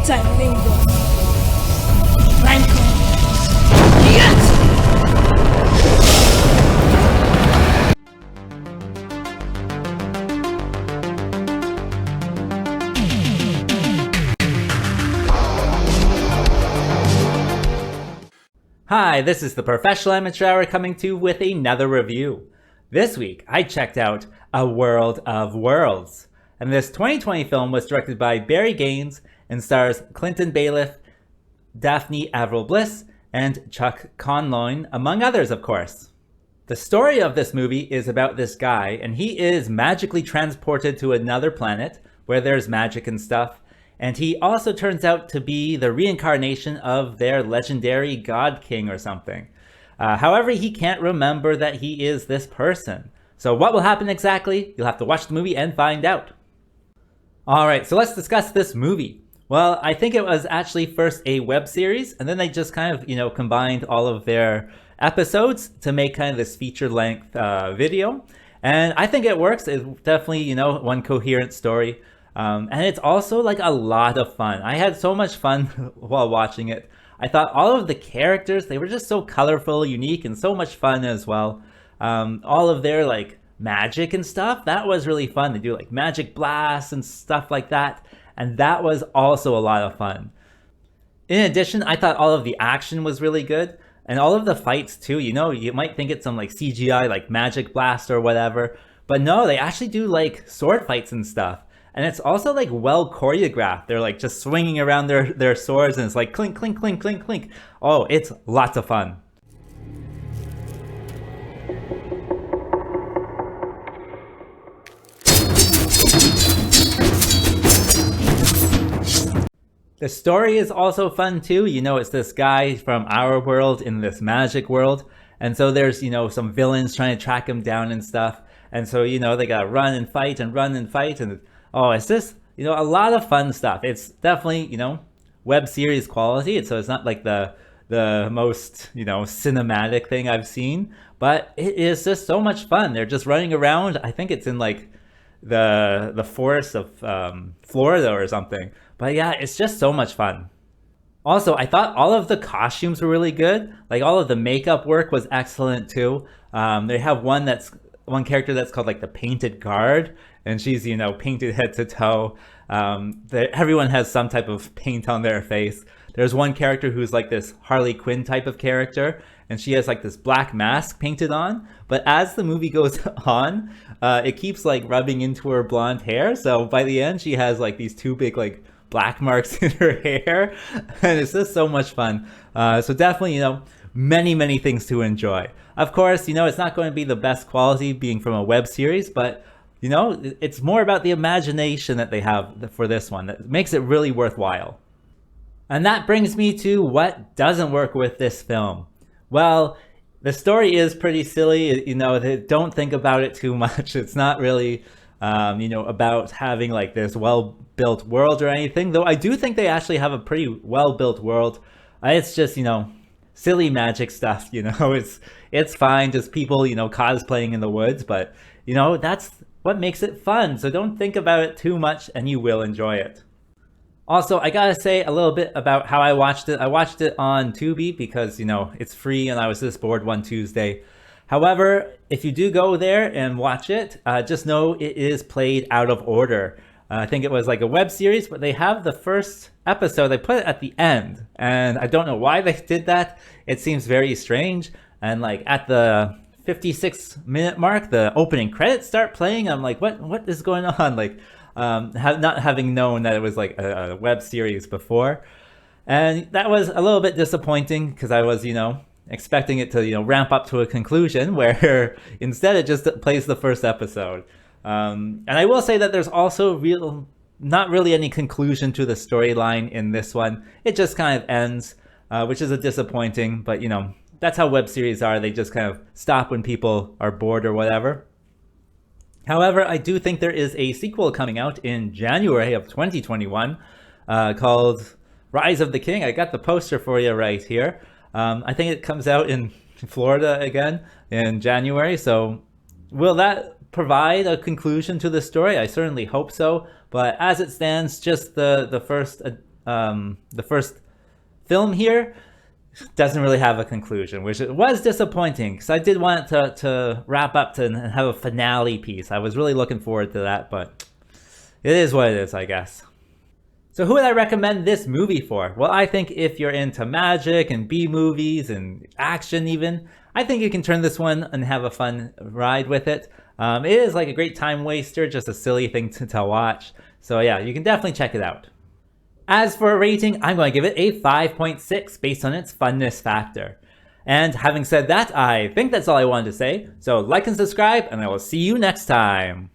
Reincarnated. Yes! Hi, this is the Professional Amateur Hour coming to you with another review. This week, I checked out A World of Worlds. And this 2020 film was directed by Barry Gaines and stars Clinton Bailiff, Daphne Avril-Bliss, and Chuck Conloin, among others, of course. The story of this movie is about this guy, and he is magically transported to another planet where there's magic and stuff. And he also turns out to be the reincarnation of their legendary god king or something. However, he can't remember that he is this person. So what will happen exactly? You'll have to watch the movie and find out. Alright, so let's discuss this movie. Well, I think it was actually first a web series, and then they just kind of, combined all of their episodes to make kind of this feature-length video. And I think it works. It's definitely, one coherent story. And it's also like a lot of fun. I had so much fun while watching it. I thought all of the characters, they were just so colorful, unique, and so much fun as well. All of their like magic and stuff, that was really fun. They do like magic blasts and stuff like that. And that was also a lot of fun. In addition, I thought all of the action was really good. And all of the fights too, you might think it's some like CGI, like magic blast or whatever. But no, they actually do like sword fights and stuff. And it's also like well choreographed. They're like just swinging around their swords and it's like clink, clink, clink, clink, clink. Oh, it's lots of fun. The story is also fun too. It's this guy from our world in this magic world. And so there's, some villains trying to track him down and stuff. And so, they gotta run and fight and run and fight. And oh, it's just, a lot of fun stuff. It's definitely, web series quality. So it's not like the most, cinematic thing I've seen. But it is just so much fun. They're just running around. I think it's in like the forests of Florida or something. But yeah, it's just so much fun. Also, I thought all of the costumes were really good. Like all of the makeup work was excellent too. They have one character that's called like the Painted Guard, and she's painted head to toe. Everyone has some type of paint on their face. There's one character who's like this Harley Quinn type of character, and she has like this black mask painted on. But as the movie goes on, it keeps like rubbing into her blonde hair. So by the end, she has like these two big like black marks in her hair, and it's just so much fun. So definitely, many things to enjoy. Of course, it's not going to be the best quality being from a web series, but it's more about the imagination that they have for this one that makes it really worthwhile. And that brings me to what doesn't work with this film. Well, the story is pretty silly. They don't think about it too much. It's not really about having like this well-built world or anything, though I do think they actually have a pretty well-built world. It's just, silly magic stuff, it's fine, just people, cosplaying in the woods, but, that's what makes it fun, so don't think about it too much and you will enjoy it. Also, I gotta say a little bit about how I watched it. I watched it on Tubi because, it's free and I was just bored one Tuesday. However, if you do go there and watch it, just know it is played out of order. I think it was like a web series, but they have the first episode, they put it at the end. And I don't know why they did that. It seems very strange. And like at the 56-minute mark, the opening credits start playing. I'm like, what is going on? Like, not having known that it was like a web series before. And that was a little bit disappointing because I was, expecting it to ramp up to a conclusion where instead it just plays the first episode. And I will say that there's also not really any conclusion to the storyline in this one. It just kind of ends, which is a disappointing, but that's how web series are. They just kind of stop when people are bored or whatever. However, I do think there is a sequel coming out in January of 2021 called Rise of the King. I got the poster for you right here. I think it comes out in Florida again in January. So will that provide a conclusion to the story? I certainly hope so. But as it stands, just the first the first film here doesn't really have a conclusion, which was disappointing because I did want it to wrap up and have a finale piece. I was really looking forward to that, but it is what it is, I guess. So who would I recommend this movie for? Well, I think if you're into magic and B-movies and action even, I think you can turn this one and have a fun ride with it. It is like a great time waster, just a silly thing to watch. So yeah, you can definitely check it out. As for a rating, I'm going to give it a 5.6 based on its funness factor. And having said that, I think that's all I wanted to say. So like and subscribe, and I will see you next time.